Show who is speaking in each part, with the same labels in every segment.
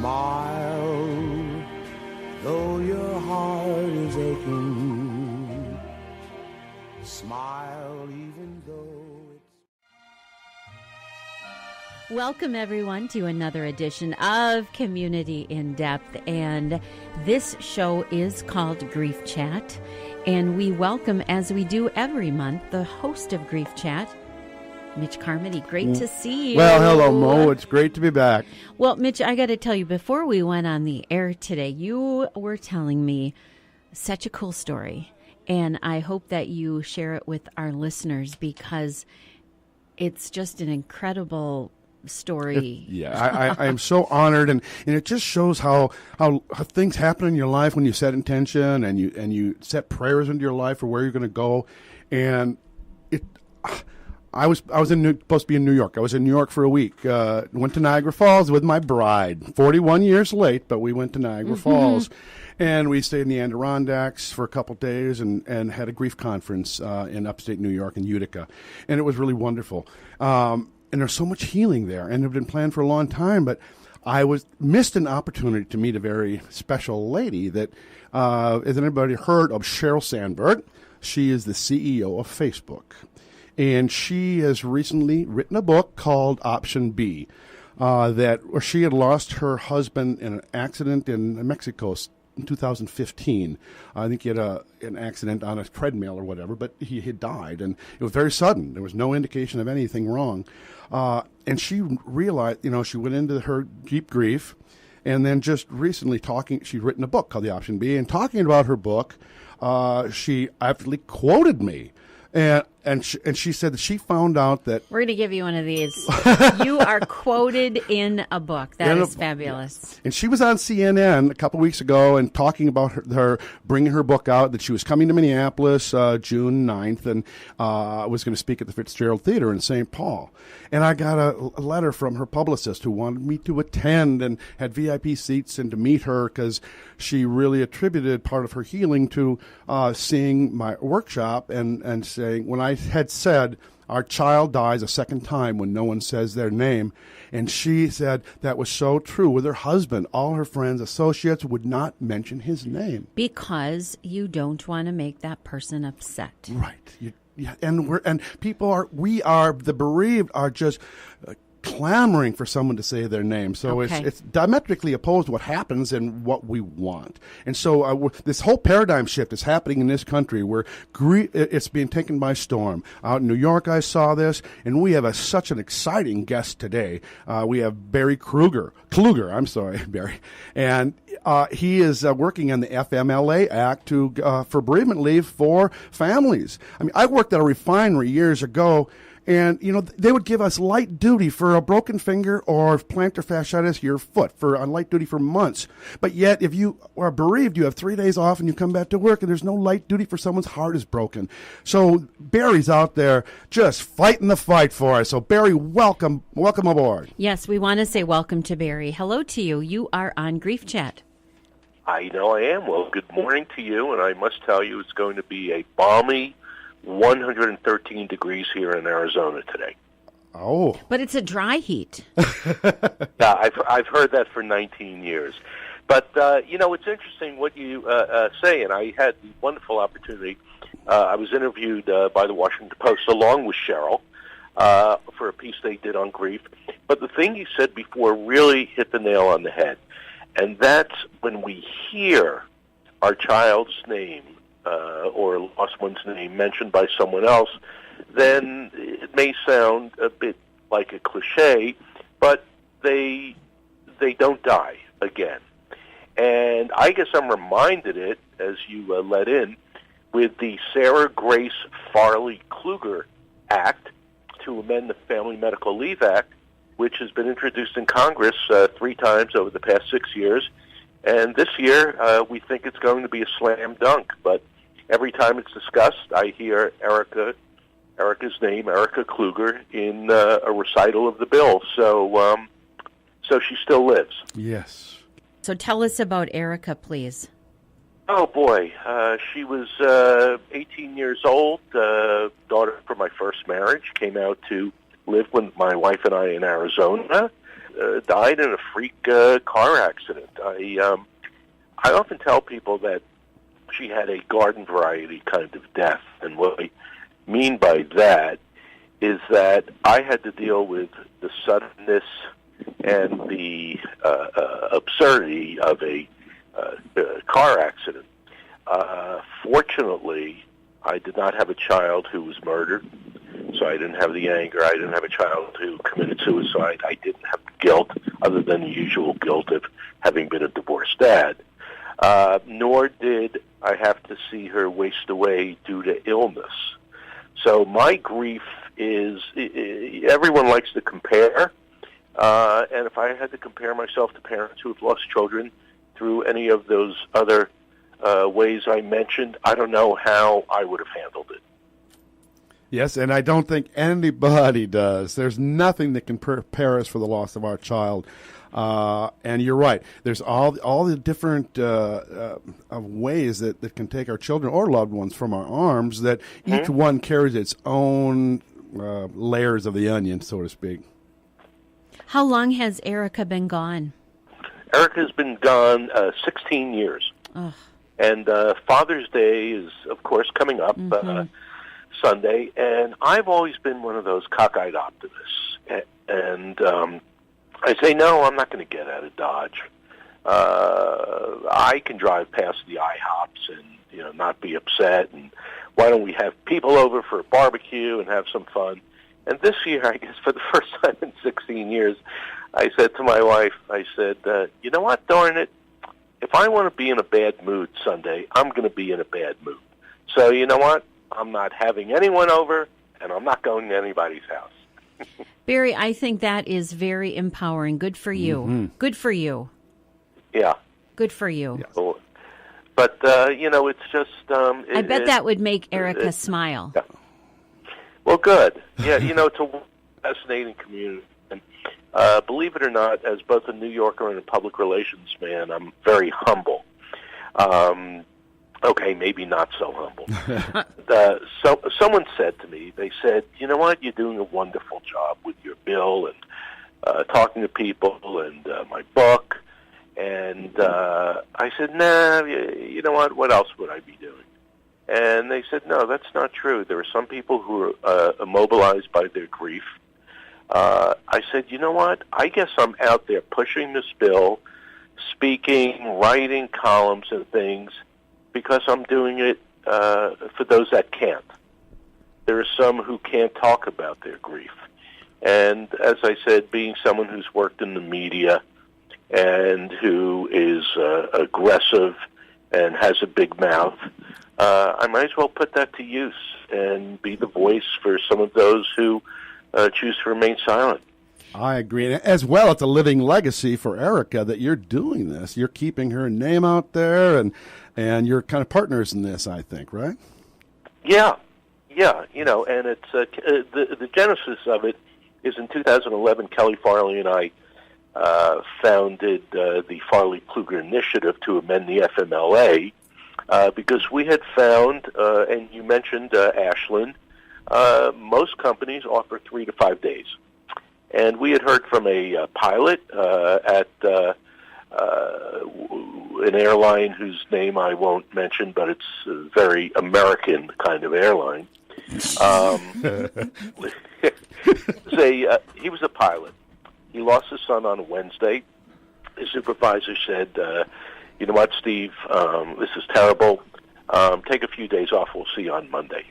Speaker 1: Smile, though your heart is aching. Smile, even though it's...
Speaker 2: Welcome, everyone, to another edition of Community in Depth. And this show is called Grief Chat. And we welcome, as we do every month, the host of Grief Chat, Mitch Carmody. Great to see you.
Speaker 3: Well, hello, Mo. It's great to be back.
Speaker 2: Well, Mitch, I got to tell you, before we went on the air today, you were telling me such a cool story. And I hope that you share it with our listeners because it's just an incredible story.
Speaker 3: I am so honored, and it just shows how things happen in your life when you set intention and you set prayers into your life for where you're going to go. And I was supposed to be in New York. I was in New York for a week. Went to Niagara Falls with my bride. 41 years late, but we went to Niagara Falls. And we stayed in the Adirondacks for a couple days and had a grief conference in upstate New York in Utica. And it was really wonderful. And there's so much healing there. And it had been planned for a long time, but I missed an opportunity to meet a very special lady that, has anybody heard of Sheryl Sandberg? She is the CEO of Facebook. And she has recently written a book called Option B, where she had lost her husband in an accident in Mexico in 2015. I think he had an accident on a treadmill or whatever, but he had died, and it was very sudden. There was no indication of anything wrong. And she realized, she went into her deep grief, and then just recently she'd written a book called The Option B, and talking about her book, she actually quoted me. And she said that she found out that...
Speaker 2: We're going to give you one of these. You are quoted in a book. That is fabulous.
Speaker 3: And she was on CNN a couple weeks ago and talking about her bringing her book out, that she was coming to Minneapolis June 9th and was going to speak at the Fitzgerald Theater in St. Paul. And I got a letter from her publicist who wanted me to attend and had VIP seats and to meet her because she really attributed part of her healing to seeing my workshop and saying, when I had said, our child dies a second time when no one says their name. And she said that was so true with her husband. All her friends, associates would not mention his name.
Speaker 2: Because you don't want to make that person upset.
Speaker 3: Right. And the bereaved are just clamoring for someone to say their name. So it's diametrically opposed to what happens and what we want. And so this whole paradigm shift is happening in this country where it's being taken by storm. Out in New York, I saw this, and we have such an exciting guest today. We have Barry Kluger, Barry. And he is working on the FMLA Act for bereavement leave for families. I mean, I worked at a refinery years ago, and, they would give us light duty for a broken finger or plantar fasciitis your foot on light duty for months. But yet, if you are bereaved, you have 3 days off and you come back to work and there's no light duty for someone's heart is broken. So Barry's out there just fighting the fight for us. So Barry, welcome aboard.
Speaker 2: Yes, we want to say welcome to Barry. Hello to you. You are on Grief Chat.
Speaker 4: I know I am. Well, good morning to you, and I must tell you it's going to be a balmy 113 degrees here in Arizona today.
Speaker 3: Oh.
Speaker 2: But it's a dry heat.
Speaker 4: Yeah, I've heard that for 19 years. But, it's interesting what you say, and I had the wonderful opportunity. I was interviewed by the Washington Post along with Sheryl for a piece they did on grief. But the thing you said before really hit the nail on the head, and that's when we hear our child's name or lost one's name mentioned by someone else, then it may sound a bit like a cliche, but they don't die again. And I guess I'm reminded it, as you let in, with the Sarah Grace Farley Kluger Act to amend the Family Medical Leave Act, which has been introduced in Congress 3 times over the past 6 years. And this year, we think it's going to be a slam dunk, but every time it's discussed, I hear Erica's name, Erica Kluger, in a recital of the bill. So she still lives.
Speaker 3: Yes.
Speaker 2: So tell us about Erica, please.
Speaker 4: Oh, boy. She was 18 years old, daughter from my first marriage, came out to live with my wife and I in Arizona. died in a freak car accident. I often tell people that she had a garden variety kind of death, and what I mean by that is that I had to deal with the suddenness and the absurdity of a car accident. Fortunately, I did not have a child who was murdered, so I didn't have the anger. I didn't have a child who committed suicide. I didn't have the guilt, other than the usual guilt of having been a divorced dad. Nor did I have to see her waste away due to illness. So my grief is, everyone likes to compare, and if I had to compare myself to parents who have lost children through any of those other ways I mentioned, I don't know how I would have handled it.
Speaker 3: Yes, and I don't think anybody does. There's nothing that can prepare us for the loss of our child. And you're right. There's all the different ways that can take our children or loved ones from our arms, that each one carries its own layers of the onion, so to speak.
Speaker 2: How long has Erica been gone?
Speaker 4: Erica's been gone 16 years.
Speaker 2: Ugh.
Speaker 4: And Father's Day is, of course, coming up Sunday. And I've always been one of those cockeyed optimists. And I say, no, I'm not going to get out of Dodge. I can drive past the IHOPs and, not be upset. And why don't we have people over for a barbecue and have some fun? And this year, I guess for the first time in 16 years, I said to my wife, you know what, darn it, if I want to be in a bad mood Sunday, I'm going to be in a bad mood. So you know what? I'm not having anyone over, and I'm not going to anybody's house.
Speaker 2: Barry, I think that is very empowering. Good for you. Mm-hmm. Good for you.
Speaker 4: Yeah.
Speaker 2: Good for you.
Speaker 4: Yeah. But, it's just...
Speaker 2: I bet that would make Erica smile.
Speaker 4: Yeah. Well, good. Yeah, it's a fascinating community. And believe it or not, as both a New Yorker and a public relations man, I'm very humble. Okay, maybe not so humble. So someone said to me, they said, you know what, you're doing a wonderful job with your bill and talking to people and my book. And I said, nah, you know what else would I be doing? And they said, no, that's not true. There are some people who are immobilized by their grief. I said, you know what? I guess I'm out there pushing this bill, speaking, writing columns and things, because I'm doing it for those that can't. There are some who can't talk about their grief. And as I said, being someone who's worked in the media and who is aggressive and has a big mouth, I might as well put that to use and be the voice for some of those who choose to remain silent.
Speaker 3: I agree. And as well, it's a living legacy for Erica that you're doing this. You're keeping her name out there, and you're kind of partners in this, I think, right?
Speaker 4: Yeah, and it's the genesis of it is in 2011, Kelly Farley and I founded the Farley Kluger Initiative to amend the FMLA because we had found, and you mentioned Ashland, most companies offer 3 to 5 days. And we had heard from a pilot at an airline whose name I won't mention, but it's a very American kind of airline. He was a pilot. He lost his son on a Wednesday. His supervisor said, you know what, Steve, this is terrible. Take a few days off. We'll see you on Monday.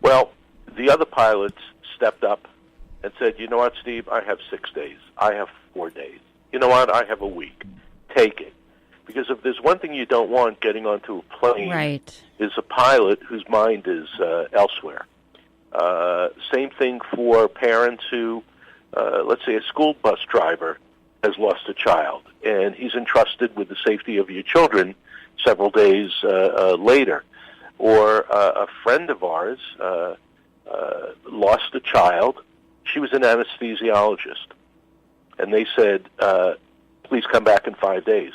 Speaker 4: Well, the other pilots stepped up and said, you know what, Steve, I have 6 days. I have 4 days. You know what, I have a week. Take it. Because if there's one thing you don't want getting onto a plane,
Speaker 2: right,
Speaker 4: is a pilot whose mind is elsewhere. Same thing for parents who, let's say a school bus driver has lost a child, and he's entrusted with the safety of your children several days later. Or a friend of ours lost a child. She was an anesthesiologist. And they said, please come back in 5 days.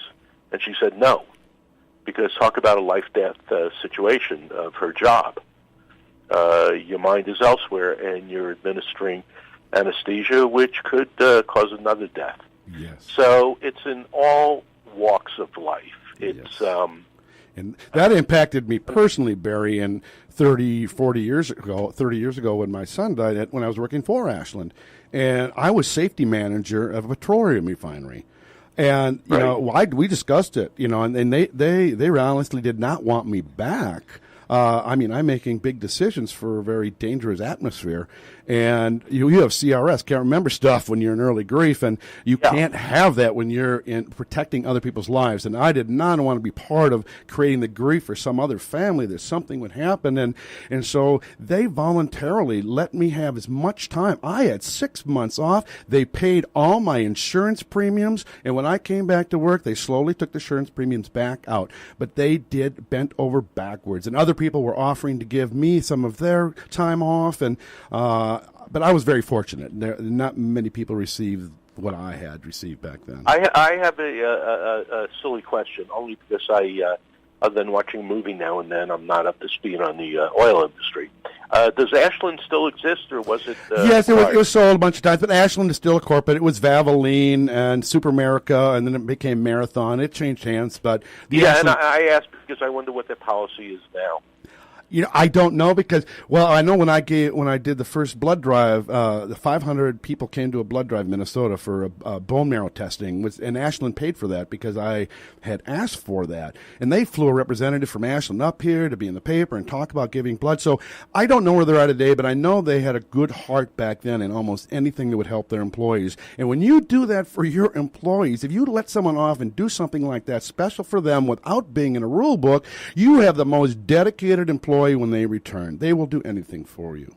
Speaker 4: And she said no, because talk about a life-death situation of her job. Your mind is elsewhere, and you're administering anesthesia, which could cause another death.
Speaker 3: Yes.
Speaker 4: So it's in all walks of life. It's
Speaker 3: Yes. And that impacted me personally, Barry, and 30 years ago when my son died, when I was working for Ashland. And I was safety manager of a petroleum refinery. And, you know, we discussed it, you know, and they honestly did not want me back. I mean, I'm making big decisions for a very dangerous atmosphere. And you have CRS, can't remember stuff when you're in early grief, and you can't have that when you're in protecting other people's lives. And I did not want to be part of creating the grief for some other family that something would happen. And so they voluntarily let me have as much time. I had 6 months off. They paid all my insurance premiums. And when I came back to work, they slowly took the insurance premiums back out. But they did bent over backwards. And other people were offering to give me some of their time off. And, but I was very fortunate. Not many people received what I had received back then.
Speaker 4: I have a silly question, only because other than watching a movie now and then, I'm not up to speed on the oil industry. Does Ashland still exist, or was it?
Speaker 3: Yes, it was sold a bunch of times, but Ashland is still a corporate. It was Valvoline and Super America, and then it became Marathon. It changed hands, but
Speaker 4: and I asked because I wonder what their policy is now.
Speaker 3: You know, I don't know because, well, I know when I did the first blood drive, the 500 people came to a blood drive in Minnesota for a bone marrow testing, and Ashland paid for that because I had asked for that. And they flew a representative from Ashland up here to be in the paper and talk about giving blood. So I don't know where they're at today, but I know they had a good heart back then in almost anything that would help their employees. And when you do that for your employees, if you let someone off and do something like that special for them without being in a rule book, you have the most dedicated employee when they return. They will do anything for you.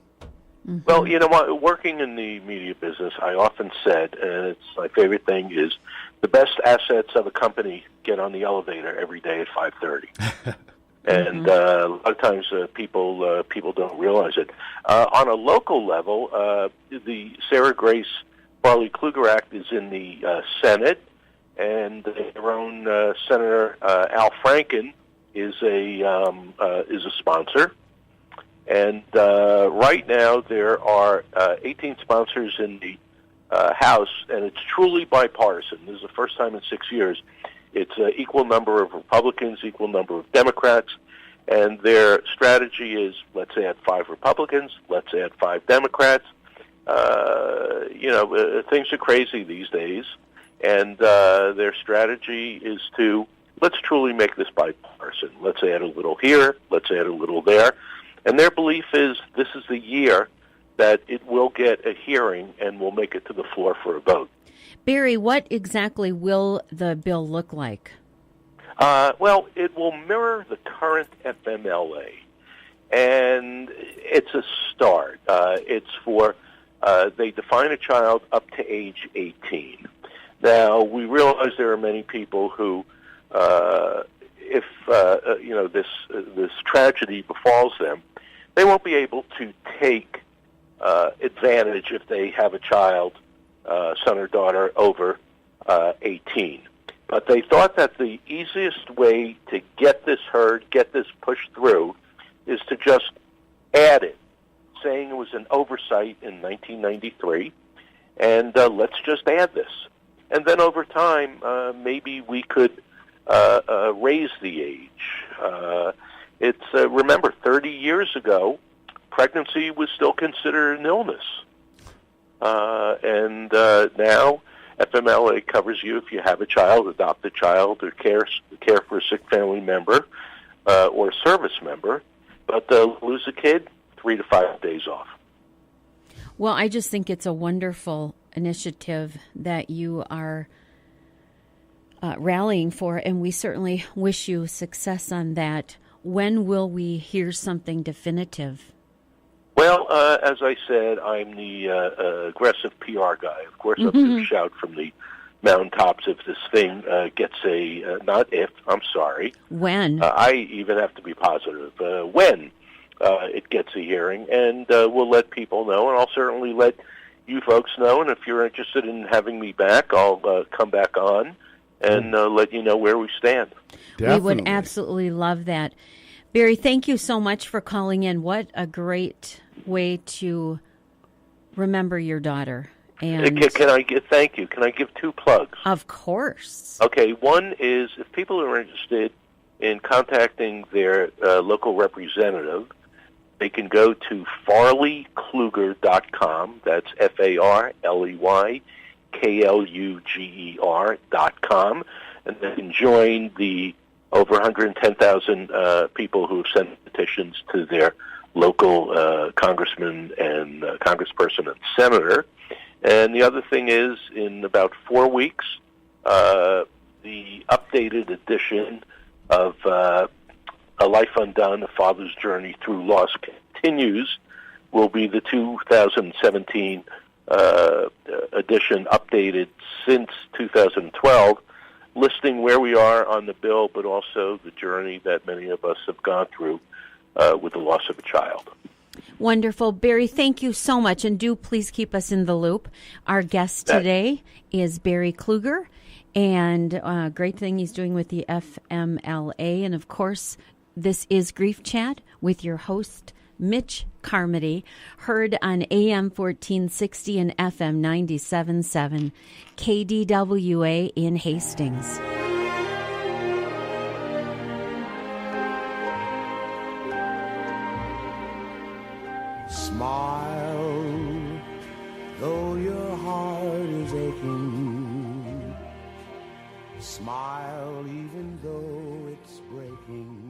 Speaker 2: Mm-hmm.
Speaker 4: Well, you know what? Working in the media business, I often said, and it's my favorite thing, is the best assets of a company get on the elevator every day at 5:30. And a lot of times people don't realize it. On a local level, the Sarah Grace Farley Kluger Act is in the Senate, and their own Senator Al Franken is a sponsor, and right now there are 18 sponsors in the House, and it's truly bipartisan. This is the first time in 6 years. It's an equal number of Republicans, equal number of Democrats, and their strategy is let's add 5 Republicans, let's add 5 Democrats. Things are crazy these days, and their strategy is to let's truly make this bipartisan. Let's add a little here, let's add a little there. And their belief is this is the year that it will get a hearing and will make it to the floor for a vote.
Speaker 2: Barry, what exactly will the bill look like?
Speaker 4: Well, it will mirror the current FMLA. And it's a start. It's for, they define a child up to age 18. Now, we realize there are many people who if this tragedy befalls them, they won't be able to take advantage if they have a child, son or daughter, over 18. But they thought that the easiest way to get this heard, get this pushed through, is to just add it, saying it was an oversight in 1993, and let's just add this. And then over time, maybe we could raise the age. Remember, 30 years ago, pregnancy was still considered an illness. And now, FMLA covers you if you have a child, adopt a child, or care for a sick family member or a service member. But lose a kid, 3 to 5 days off.
Speaker 2: Well, I just think it's a wonderful initiative that you are rallying for, and we certainly wish you success on that. When will we hear something definitive?
Speaker 4: Well, as I said, I'm the aggressive PR guy. Of course, I'm going to shout from the mountaintops if this thing gets not if, I'm sorry.
Speaker 2: When?
Speaker 4: I even have to be positive. When it gets a hearing, and we'll let people know, and I'll certainly let you folks know, and if you're interested in having me back, I'll come back on and let you know where we stand.
Speaker 3: Definitely.
Speaker 2: We would absolutely love that. Barry, thank you so much for calling in. What a great way to remember your daughter. And
Speaker 4: Can I give? Thank you. Can I give 2 plugs?
Speaker 2: of course.
Speaker 4: Okay. One is if people are interested in contacting their local representative, they can go to farleykluger.com. That's FARLEYKLUGER.com, and they can join the over 110,000 people who have sent petitions to their local congressman and congressperson and senator. And the other thing is, in about 4 weeks, the updated edition of A Life Undone, A Father's Journey Through Loss continues, will be the 2017 edition, updated since 2012, listing where we are on the bill, but also the journey that many of us have gone through with the loss of a child.
Speaker 2: Wonderful. Barry, thank you so much, and do please keep us in the loop. Our guest today is Barry Kluger, and great thing he's doing with the FMLA. And, of course, this is Grief Chat with your host, Mitch Carmody, heard on AM 1460 and FM 97.7, KDWA in Hastings.
Speaker 1: Smile, though your heart is aching. Smile, even though it's breaking.